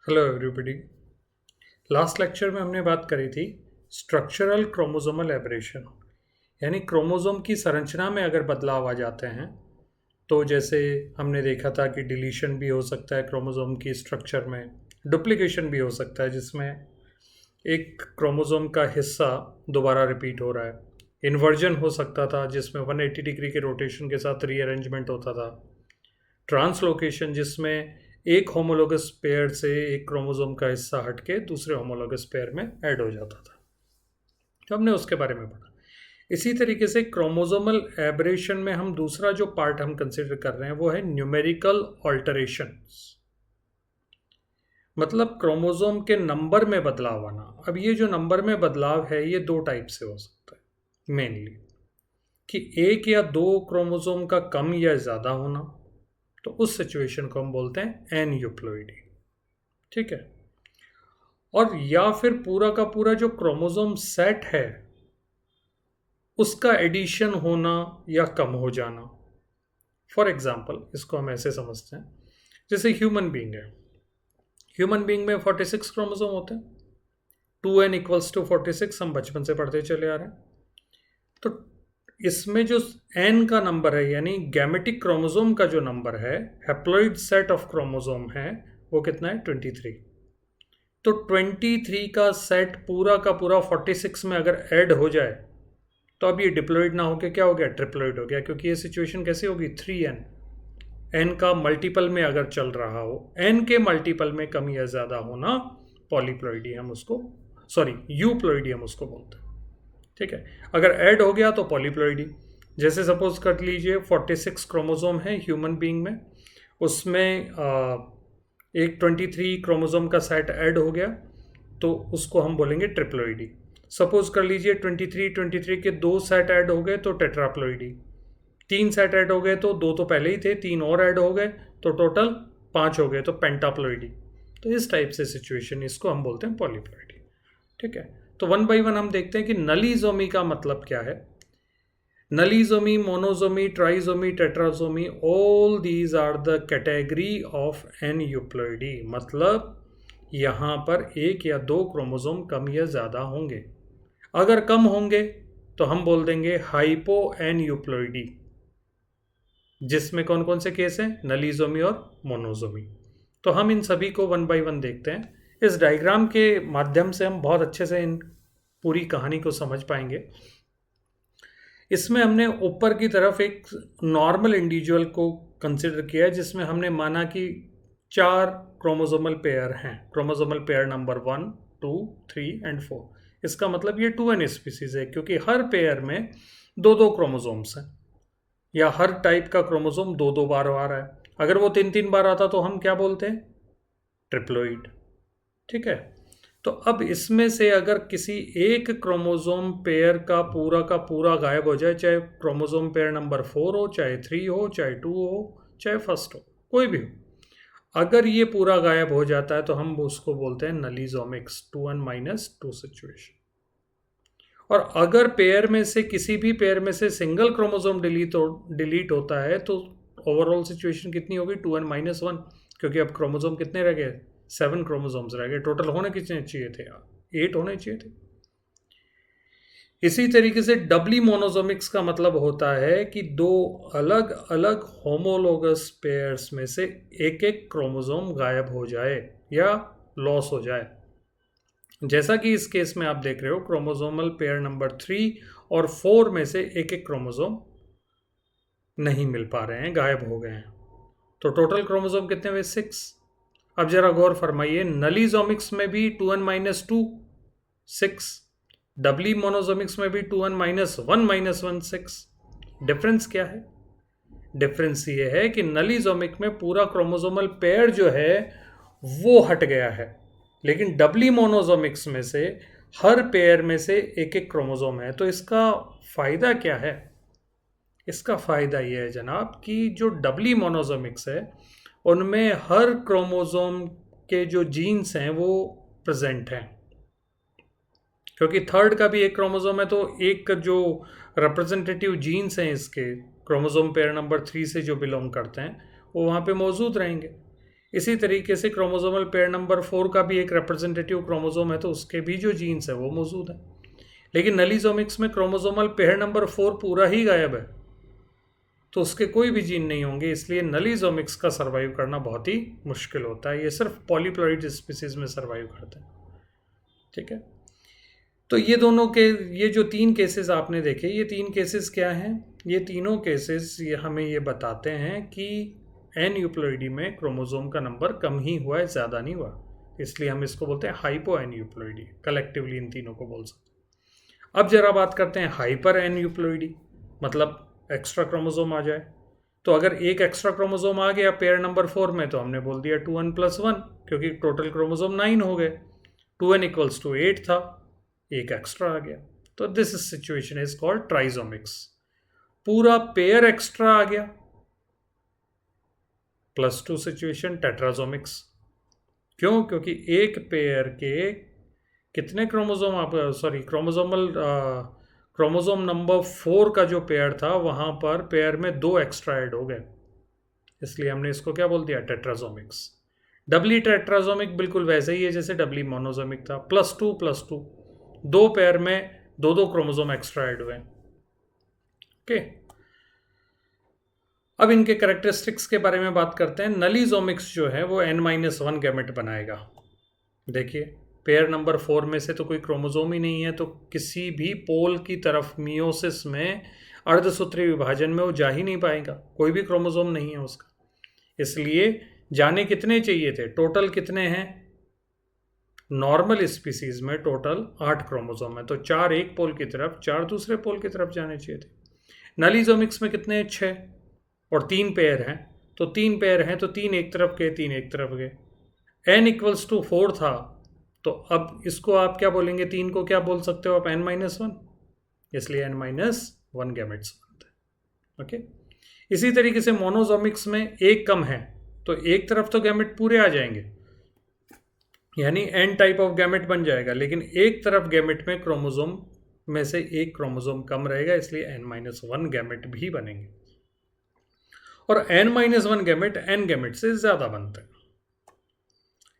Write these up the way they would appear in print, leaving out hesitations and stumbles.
Hello everybody. Last lecture में हमने बात करी थी स्ट्रक्चरल क्रोमोसोमल एब्रेशन, यानी क्रोमोसोम की संरचना में अगर बदलाव आ जाते हैं तो जैसे हमने देखा था कि डिलीशन भी हो सकता है क्रोमोसोम की स्ट्रक्चर में, डुप्लीकेशन भी हो सकता है जिसमें एक क्रोमोसोम का हिस्सा दोबारा रिपीट हो रहा है, इन्वर्जन हो सकता था जिसमें 180 डिग्री के रोटेशन के साथ रीअरेंजमेंट होता था, ट्रांसलोकेशन जिसमें एक होमोलोगस पेयर से एक क्रोमोसोम का हिस्सा हटके दूसरे होमोलोगस पेयर में ऐड हो जाता था। तो हमने उसके बारे में पढ़ा। इसी तरीके से क्रोमोसोमल एब्रेशन में हम दूसरा जो पार्ट हम कंसिडर कर रहे हैं वो है न्यूमेरिकल ऑल्टरेशंस, मतलब क्रोमोसोम के नंबर में बदलाव आना। अब ये जो नंबर में बदलाव है ये दो टाइप से हो सकता है मेनली, कि एक या दो क्रोमोसोम का कम या ज़्यादा होना, तो उस सिचुएशन को हम बोलते हैं एन यूप्लॉइडी, ठीक है। और या फिर पूरा का पूरा जो क्रोमोसोम सेट है उसका एडिशन होना या कम हो जाना। फॉर एग्जाम्पल इसको हम ऐसे समझते हैं, जैसे ह्यूमन बीइंग है, ह्यूमन बीइंग में 46 क्रोमोसोम होते हैं, 2n इक्वल्स टू 46 हम बचपन से पढ़ते चले आ रहे हैं। तो इसमें जो n का नंबर है यानी गैमेटिक क्रोमोसोम का जो नंबर है, हैप्लॉइड सेट ऑफ क्रोमोसोम है, वो कितना है 23। तो 23 का सेट पूरा का पूरा 46 में अगर ऐड हो जाए तो अब ये डिप्लॉइड ना होकर क्या हो गया, ट्रिप्लॉइड हो गया, क्योंकि ये सिचुएशन कैसे होगी, 3n, n का मल्टीपल में अगर चल रहा हो, n के मल्टीपल में कम या ज़्यादा होना पॉलीप्लॉइडी हम उसको, सॉरी यूप्लॉइडी हम उसको बोलते हैं, ठीक है। अगर ऐड हो गया तो पॉलीप्लॉइडी। जैसे सपोज कर लीजिए 46 क्रोमोसोम है ह्यूमन बीइंग में, उसमें एक 23 क्रोमोसोम का सेट ऐड हो गया तो उसको हम बोलेंगे ट्रिप्लॉइडी। सपोज कर लीजिए 23 के दो सेट ऐड हो गए तो टेट्राप्लॉइडी, तीन सेट ऐड हो गए तो दो तो पहले ही थे, तीन और ऐड हो गए तो टोटल 5 हो गए तो पेंटाप्लॉइडी। तो इस टाइप से सिचुएशन, इसको हम बोलते हैं पॉलीप्लॉइडी, ठीक है। तो वन बाई वन हम देखते हैं कि नलीजोमी का मतलब क्या है। Nullisomy, monosomy, trisomy, tetrasomy, all these are the category of aneuploidy, मतलब यहाँ पर एक या दो क्रोमोसोम कम या ज़्यादा होंगे। अगर कम होंगे तो हम बोल देंगे हाइपो एन यूप्लॉइडी, जिसमें कौन कौन से केस हैं, नलीजोमी और मोनोजोमी। तो हम इन सभी को वन बाई वन देखते हैं। इस डायग्राम के माध्यम से हम बहुत अच्छे से इन पूरी कहानी को समझ पाएंगे। इसमें हमने ऊपर की तरफ एक नॉर्मल इंडिविजुअल को कंसिडर किया है, जिसमें हमने माना कि 4 क्रोमोसोमल पेयर हैं, क्रोमोसोमल पेयर नंबर 1, 2, 3 एंड 4। इसका मतलब ये 2n स्पीसीज है, क्योंकि हर पेयर में दो दो क्रोमोसोम्स हैं, या हर टाइप का क्रोमोसोम दो दो बार आ रहा है। अगर वो 3 बार आता तो हम क्या बोलते हैं, ट्रिप्लोइड, ठीक है। तो अब इसमें से अगर किसी एक क्रोमोसोम पेयर का पूरा गायब हो जाए, चाहे क्रोमोसोम पेयर नंबर 4 हो, चाहे 3 हो, चाहे 2 हो, चाहे फर्स्ट हो, कोई भी हो, अगर ये पूरा गायब हो जाता है तो हम उसको बोलते हैं नलीजोमिक्स, 2n-2 सिचुएशन। और अगर पेयर में से किसी भी पेयर में से सिंगल क्रोमोसोम डिलीट होता है तो ओवरऑल सिचुएशन कितनी होगी, 2n-1, क्योंकि अब क्रोमोसोम कितने रह गए, 7 क्रोमोसोम्स रह गए। टोटल होने कितने चाहिए थे यार, 8 होने चाहिए थे। इसी तरीके से डबली मोनोसोमिक्स का मतलब होता है कि दो अलग अलग होमोलोगस पेयर्स में से एक एक क्रोमोसोम गायब हो जाए या लॉस हो जाए। जैसा कि इस केस में आप देख रहे हो, क्रोमोसोमल पेयर नंबर 3 और 4 में से एक एक क्रोमोसोम नहीं मिल पा रहे हैं, गायब हो गए हैं। तो टोटल क्रोमोसोम कितने हुए, 6। अब जरा गौर फरमाइए, नलीजोमिक्स में भी 2n-2 6, डबली मोनोसोमिक्स में भी 2n-1 6। डिफरेंस क्या है, डिफरेंस ये है कि नलीजोमिक में पूरा क्रोमोसोमल पेयर जो है वो हट गया है, लेकिन डबली मोनोसोमिक्स में से हर पेयर में से एक एक क्रोमोसोम है। तो इसका फ़ायदा क्या है, इसका फ़ायदा ये है जनाब कि जो डबली मोनोसोमिक्स है उनमें हर क्रोमोसोम के जो जीन्स हैं वो प्रेजेंट हैं, क्योंकि थर्ड का भी एक क्रोमोसोम है तो एक जो रिप्रेजेंटेटिव जीन्स हैं इसके क्रोमोसोम पेयर नंबर 3 से जो बिलोंग करते हैं वो वहाँ पे मौजूद रहेंगे। इसी तरीके से क्रोमोसोमल पेयर नंबर 4 का भी एक रिप्रेजेंटेटिव क्रोमोसोम है, तो उसके भी जो जीन्स है वो मौजूद है। लेकिन नलीजोमिक्स में क्रोमोसोमल पेयर नंबर 4 पूरा ही गायब है, तो उसके कोई भी जीन नहीं होंगे, इसलिए नलीजोमिक्स का सर्वाइव करना बहुत ही मुश्किल होता है। ये सिर्फ पॉलीप्लॉइड स्पीसीज में सर्वाइव करते हैं। ठीक है, तो ये दोनों के, ये जो 3 केसेस आपने देखे, ये 3 केसेस क्या हैं? ये तीनों केसेस ये हमें ये बताते हैं कि एन यूप्लॉइडी में क्रोमोसोम का नंबर कम ही हुआ है, ज़्यादा नहीं हुआ, इसलिए हम इसको बोलते हैं हाइपो एन यूप्लॉइडी। कलेक्टिवली इन तीनों को बोल सकते हैं। अब जरा बात करते हैं हाइपर एन यूप्लॉइडी, मतलब एक्स्ट्रा क्रोमोसोम आ जाए। तो अगर एक एक्स्ट्रा क्रोमोसोम आ गया पेयर नंबर 4 में, तो हमने बोल दिया 2n + 1, क्योंकि टोटल क्रोमोसोम 9 हो गए। 2n = 8 था, एक एक्स्ट्रा आ गया, तो दिस सिचुएशन इज कॉल्ड ट्राइजोमिक्स। पूरा पेयर एक्स्ट्रा आ गया, +2 सिचुएशन टेट्राजोमिक्स। क्यों? क्योंकि एक पेयर के कितने क्रोमोसोम, आप क्रोमोसोम नंबर 4 का जो पेयर था, वहां पर पेयर में 2 एक्स्ट्रा ऐड हो गए, इसलिए हमने इसको क्या बोल दिया? टेट्राजोमिक्स। डबली टेट्राजोमिक बिल्कुल वैसे ही है जैसे डबली मोनोजोमिक था, +2 +2, 2 पेयर में 2 क्रोमोसोम एक्स्ट्रा ऐड हुए। ओके, अब इनके कैरेक्टरिस्टिक्स के बारे में बात करते हैं। नलीजोमिक्स जो है वो n-1 गैमेट बनाएगा। देखिए, पेयर नंबर 4 में से तो कोई क्रोमोसोम ही नहीं है, तो किसी भी पोल की तरफ मियोसिस में अर्धसूत्री विभाजन में वो जा ही नहीं पाएगा, कोई भी क्रोमोसोम नहीं है उसका। इसलिए जाने कितने चाहिए थे? टोटल कितने हैं? नॉर्मल स्पीसीज में टोटल 8 क्रोमोसोम है, तो 4 एक पोल की तरफ, 4 दूसरे पोल की तरफ जाने चाहिए थे। नलीजोमिक्स में कितने हैं? 6, और 3 पेयर हैं, तो 3 पेयर हैं, तो 3 एक तरफ गए, 3 एक तरफ गए। n = 4 था, तो अब इसको आप क्या बोलेंगे? 3 को क्या बोल सकते हो आप? n-1, इसलिए n-1 गैमेट्स बनते हैं। ओके, इसी तरीके से मोनोजोमिक्स में एक कम है, तो एक तरफ तो गैमेट पूरे आ जाएंगे, यानी n टाइप ऑफ गैमेट बन जाएगा, लेकिन एक तरफ गैमेट में क्रोमोसोम में से एक क्रोमोसोम कम रहेगा, इसलिए n-1 गैमेट भी बनेंगे। और n-1 गैमेट n गैमेट से ज़्यादा बनते हैं।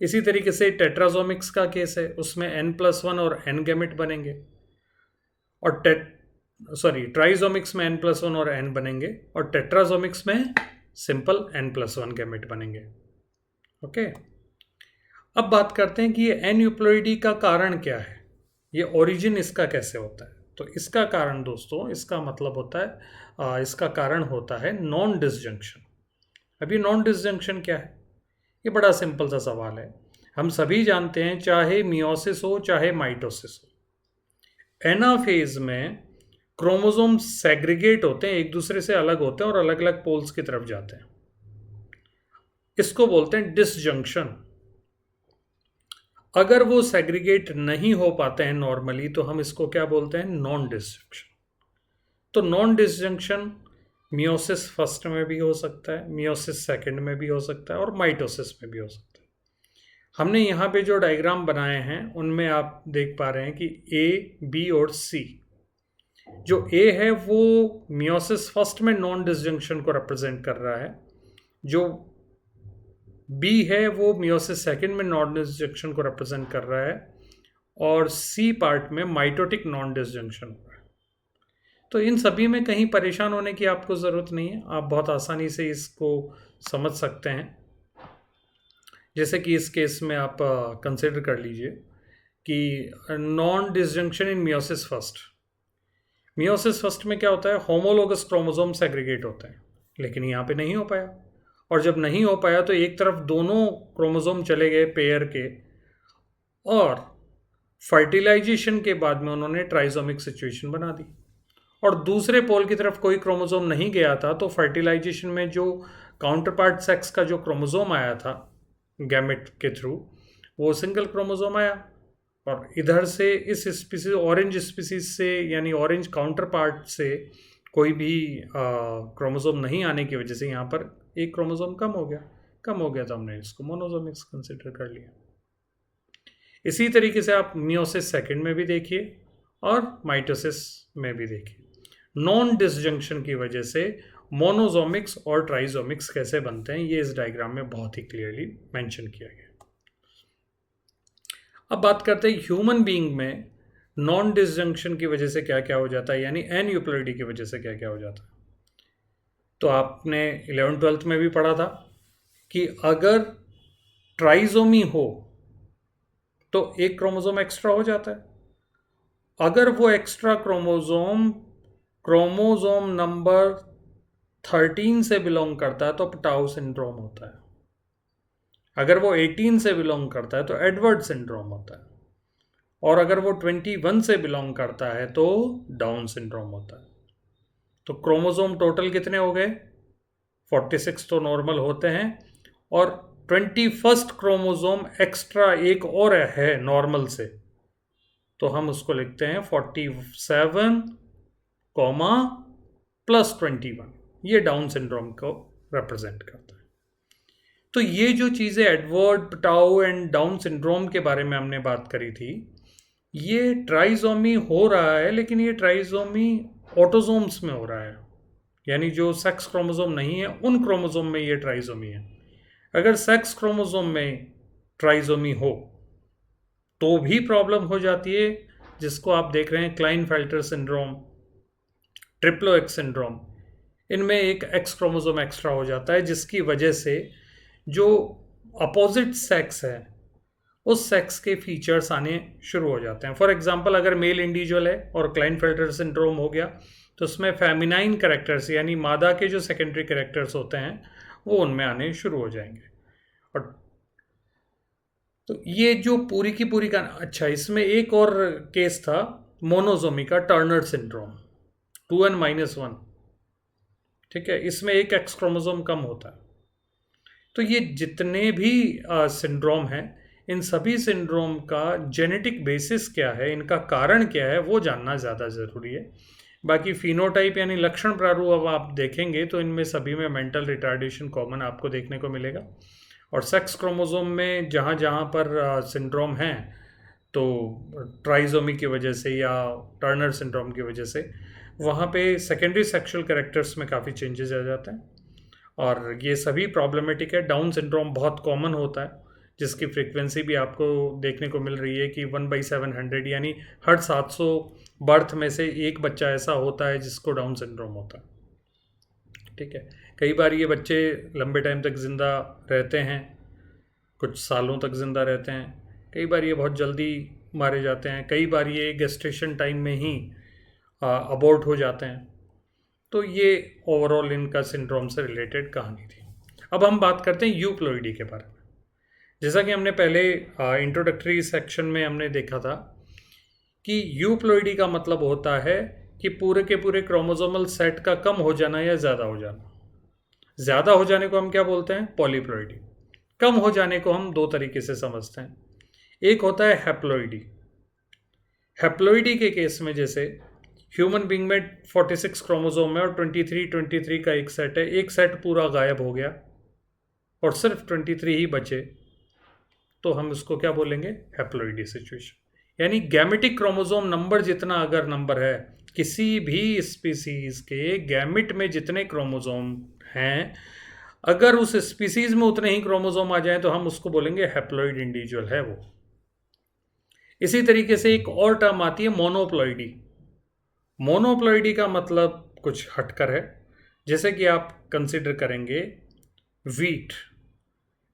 इसी तरीके से टेट्राजोमिक्स का केस है, उसमें n+1 और n गैमेट बनेंगे, और ट्राइजोमिक्स में n+1 और n बनेंगे, और टेट्राजोमिक्स में सिंपल n+1 गैमेट बनेंगे। ओके, अब बात करते हैं कि ये एन यूप्लॉइडी का कारण क्या है, ये ओरिजिन इसका कैसे होता है। तो इसका कारण दोस्तों, इसका मतलब होता है, इसका कारण होता है नॉन डिसजंक्शन। अभी नॉन डिसजंक्शन क्या है? ये बड़ा सिंपल सा सवाल है। हम सभी जानते हैं, चाहे मियोसिस हो चाहे माइटोसिस हो, एनाफेज में क्रोमोसोम सेग्रीगेट होते हैं, एक दूसरे से अलग होते हैं और अलग अलग पोल्स की तरफ जाते हैं। इसको बोलते हैं डिसजंक्शन। अगर वो सेग्रीगेट नहीं हो पाते हैं नॉर्मली, तो हम इसको क्या बोलते हैं? Non disjunction. तो नॉन डिसजंक्शन मियोसिस फर्स्ट में भी हो सकता है, मियोसिस सेकंड में भी हो सकता है, और माइटोसिस में भी हो सकता है। हमने यहाँ पे जो डायग्राम बनाए हैं उनमें आप देख पा रहे हैं कि ए, बी और सी। जो ए है वो मियोसिस फर्स्ट में नॉन डिसजंक्शन को रिप्रेजेंट कर रहा है, जो बी है वो मियोसिस सेकंड में नॉन डिसजंक्शन को रिप्रेजेंट कर रहा है, और सी पार्ट में माइटोटिक नॉन डिसजंक्शन हो रहा है। तो इन सभी में कहीं परेशान होने की आपको ज़रूरत नहीं है, आप बहुत आसानी से इसको समझ सकते हैं। जैसे कि इस केस में आप कंसिडर कर लीजिए कि नॉन डिसजंक्शन इन मियोसिस फर्स्ट। मियोसिस फर्स्ट में क्या होता है? होमोलोगस क्रोमोसोम सेग्रीगेट होते हैं, लेकिन यहाँ पे नहीं हो पाया, और जब नहीं हो पाया तो एक तरफ दोनों क्रोमोसोम चले गए पेयर के, और फर्टिलाइजेशन के बाद में उन्होंने ट्राइजोमिक सिचुएशन बना दी, और दूसरे पोल की तरफ कोई क्रोमोसोम नहीं गया था, तो फर्टिलाइजेशन में जो काउंटरपार्ट सेक्स का जो क्रोमोसोम आया था गैमेट के थ्रू, वो सिंगल क्रोमोसोम आया, और इधर से इस स्पीसीज, ऑरेंज स्पीसीज से, यानी ऑरेंज काउंटर पार्ट से कोई भी क्रोमोसोम नहीं आने की वजह से यहाँ पर एक क्रोमोसोम कम हो गया, तो हमने इसको मोनोसोमिक्स कंसिडर कर लिया। इसी तरीके से आप मियोसिस सेकंड में भी देखिए और माइटोसिस में भी देखिए, नॉन डिसजंक्शन की वजह से मोनोजोमिक्स और ट्राइजोमिक्स कैसे बनते हैं, ये इस डायग्राम में बहुत ही क्लियरली मेंशन किया गया। अब बात करते हैं ह्यूमन बीइंग में नॉन डिसजंक्शन की वजह से क्या क्या हो जाता है, यानी एनयूप्लॉइडी की वजह से क्या क्या हो जाता है। तो आपने 11th-12th में भी पढ़ा था कि अगर ट्राइजोमी हो तो एक क्रोमोसोम एक्स्ट्रा हो जाता है। अगर वो एक्स्ट्रा क्रोमोसोम क्रोमोसोम नंबर 13 से बिलोंग करता है तो टाउ सिंड्रोम होता है। अगर वो 18 से बिलोंग करता है तो एडवर्ड सिंड्रोम होता है। और अगर वो 21 से बिलोंग करता है तो डाउन सिंड्रोम होता है। तो क्रोमोसोम टोटल कितने हो गए? 46 तो नॉर्मल होते हैं, और 21st क्रोमोसोम एक्स्ट्रा एक और है नॉर्मल से, तो हम उसको लिखते हैं 47 कॉमा प्लस 21। ये डाउन सिंड्रोम को रिप्रेजेंट करता है। तो ये जो चीज़ें Edward, tau and down syndrome के बारे में हमने बात करी थी, ये ट्राइजोमी हो रहा है, लेकिन ये ट्राइजोमी ऑटोजोम्स में हो रहा है, यानी जो सेक्स क्रोमोसोम नहीं है उन क्रोमोसोम में ये ट्राइजोमी है। अगर सेक्स क्रोमोसोम में ट्राइजोमी हो तो भी प्रॉब्लम हो जाती है, जिसको आप देख रहे हैं क्लाइनफेल्टर सिंड्रोम, ट्रिप्लो एक्स सिंड्रोम। इनमें एक एक्स क्रोमोसोम एक्स्ट्रा हो जाता है, जिसकी वजह से जो अपोजिट सेक्स है उस सेक्स के फीचर्स आने शुरू हो जाते हैं। फॉर एग्जांपल, अगर मेल इंडिविजुअल है और क्लाइनफेल्टर सिंड्रोम हो गया तो उसमें फेमिनाइन कैरेक्टर्स यानी मादा के जो सेकेंडरी कैरेक्टर्स होते हैं वो उनमें आने शुरू हो जाएंगे। और तो ये जो पूरी की पूरी का, अच्छा इसमें एक और केस था मोनोजोमी का, टर्नर सिंड्रोम 2n-1। ठीक है, इसमें एक एक्स क्रोमोसोम कम होता है। तो ये जितने भी सिंड्रोम हैं, इन सभी सिंड्रोम का जेनेटिक बेसिस क्या है, इनका कारण क्या है, वो जानना ज़्यादा ज़रूरी है। बाकी फिनोटाइप यानी लक्षण प्रारूप अब आप देखेंगे तो इनमें सभी में मेंटल रिटार्डेशन कॉमन आपको देखने को मिलेगा। और सेक्स क्रोमोसोम में जहाँ जहाँ पर सिंड्रोम हैं, तो ट्राइजोमी की वजह से या टर्नर सिंड्रोम की वजह से वहाँ पे सेकेंडरी सेक्सुअल कैरेक्टर्स में काफ़ी चेंजेस आ जाते हैं, और ये सभी प्रॉब्लमेटिक है। डाउन सिंड्रोम बहुत कॉमन होता है, जिसकी फ्रीक्वेंसी भी आपको देखने को मिल रही है कि 1/700, यानी हर 700 बर्थ में से एक बच्चा ऐसा होता है जिसको डाउन सिंड्रोम होता है। ठीक है, कई बार ये बच्चे लंबे टाइम तक ज़िंदा रहते हैं, कुछ सालों तक ज़िंदा रहते हैं। कई बार ये बहुत जल्दी मारे जाते हैं, कई बार ये गेस्टेशन टाइम में ही अबॉर्ट हो जाते हैं। तो ये ओवरऑल इनका सिंड्रोम से रिलेटेड कहानी थी। अब हम बात करते हैं यूप्लॉइडी के बारे में। जैसा कि हमने पहले इंट्रोडक्टरी सेक्शन में हमने देखा था कि यूप्लॉइडी का मतलब होता है कि पूरे के पूरे क्रोमोसोमल सेट का कम हो जाना या ज़्यादा हो जाना। ज़्यादा हो जाने को हम क्या बोलते हैं? पॉलीप्लॉइडी। कम हो जाने को हम दो तरीके से समझते हैं। एक होता है हैप्लॉइडी। हैप्लॉइडी के केस में जैसे ह्यूमन बीइंग में 46 क्रोमोसोम है और 23 का एक सेट है, एक सेट पूरा गायब हो गया और सिर्फ 23 ही बचे, तो हम उसको क्या बोलेंगे? हैप्लॉइडी सिचुएशन। यानी गैमेटिक क्रोमोसोम नंबर जितना अगर नंबर है, किसी भी स्पीसीज के गैमिट में जितने क्रोमोसोम हैं, अगर उस स्पीसीज में उतने ही क्रोमोसोम आ जाएं तो हम उसको बोलेंगे हैप्लॉइड इंडिविजुअल है वो। इसी तरीके से एक और टर्म आती है मोनोप्लॉइडी। मोनोप्लॉइडी का मतलब कुछ हटकर है। जैसे कि आप कंसिडर करेंगे वीट।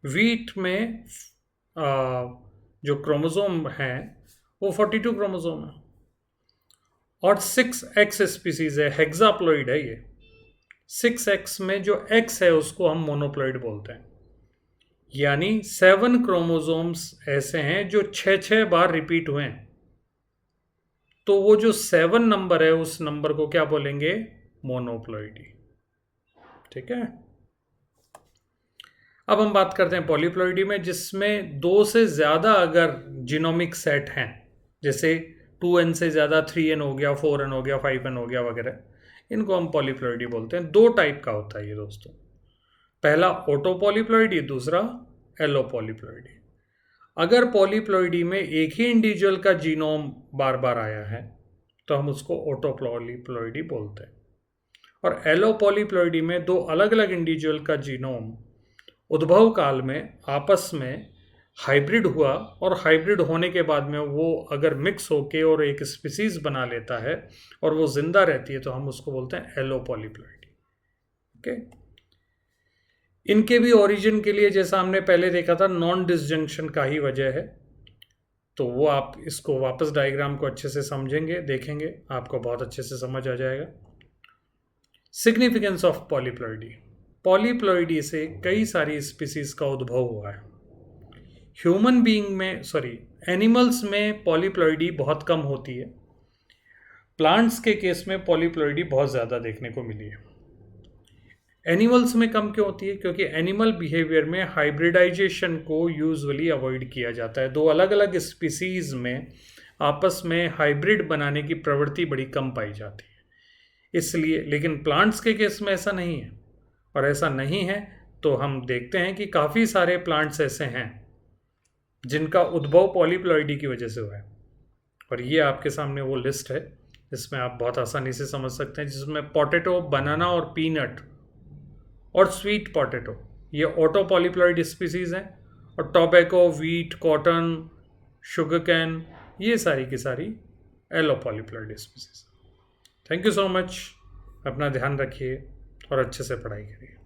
वीट में जो क्रोमोसोम हैं वो 42 क्रोमोसोम है और 6x स्पीसीज है, हेक्साप्लॉइड है ये। 6x में जो x है उसको हम मोनोप्लॉइड बोलते हैं। यानी 7 क्रोमोसोम्स ऐसे हैं जो 6 बार रिपीट हुए हैं, तो वो जो 7 नंबर है उस नंबर को क्या बोलेंगे? मोनोप्लॉइडी। ठीक है, अब हम बात करते हैं पॉलीप्लॉइडी में, जिसमें 2 से ज़्यादा अगर जीनोमिक सेट हैं, जैसे 2n से ज़्यादा 3n हो गया, 4n हो गया, 5n हो गया वगैरह, इनको हम पॉलीप्लॉइडी बोलते हैं। 2 टाइप का होता है ये दोस्तों। पहला ऑटोपॉलीप्लॉइडी, दूसरा एलोपॉलीप्लॉइडी। अगर पॉलीप्लॉइडी में एक ही इंडिविजुअल का जीनोम बार बार आया है तो हम उसको ऑटोपॉलीप्लॉइडी बोलते हैं। और एलो पॉलीप्लॉइडी में दो अलग अलग इंडिविजुअल का जीनोम उद्भव काल में आपस में हाइब्रिड हुआ, और हाइब्रिड होने के बाद में वो अगर मिक्स होके और एक स्पीसीज बना लेता है और वो जिंदा रहती है तो हम उसको बोलते हैं एलो पॉलीप्लॉइडी। ओके, इनके भी ओरिजिन के लिए जैसा हमने पहले देखा था नॉन डिसजंक्शन का ही वजह है, तो वो आप इसको वापस डायग्राम को अच्छे से समझेंगे, देखेंगे, आपको बहुत अच्छे से समझ आ जाएगा। सिग्निफिकेंस ऑफ पॉलीप्लॉइडी, पॉलीप्लॉइडी से कई सारी स्पीसीज का उद्भव हुआ है। ह्यूमन बीइंग में एनिमल्स में पॉलीप्लॉइडी बहुत कम होती है, प्लांट्स के केस में पॉलीप्लॉइडी बहुत ज़्यादा देखने को मिली है। एनिमल्स में कम क्यों होती है? क्योंकि एनिमल बिहेवियर में हाइब्रिडाइजेशन को यूजुअली अवॉइड किया जाता है। दो अलग अलग स्पीसीज में आपस में हाइब्रिड बनाने की प्रवृत्ति बड़ी कम पाई जाती है, इसलिए। लेकिन प्लांट्स के केस में ऐसा नहीं है, और ऐसा नहीं है तो हम देखते हैं कि काफ़ी सारे प्लांट्स ऐसे हैं जिनका उद्भव पॉलीप्लॉइडी की वजह से हुआ है, और ये आपके सामने वो लिस्ट है जिसमें आप बहुत आसानी से समझ सकते हैं, जिसमें पोटैटो, बनाना और पीनट और स्वीट पोटैटो ये ऑटो पॉलीप्लॉइड स्पीसीज हैं, और tobacco, wheat, cotton, sugar cane ये सारी की सारी allo polyploid species. Thank you so much, अपना ध्यान रखिए और अच्छे से पढ़ाई करिए।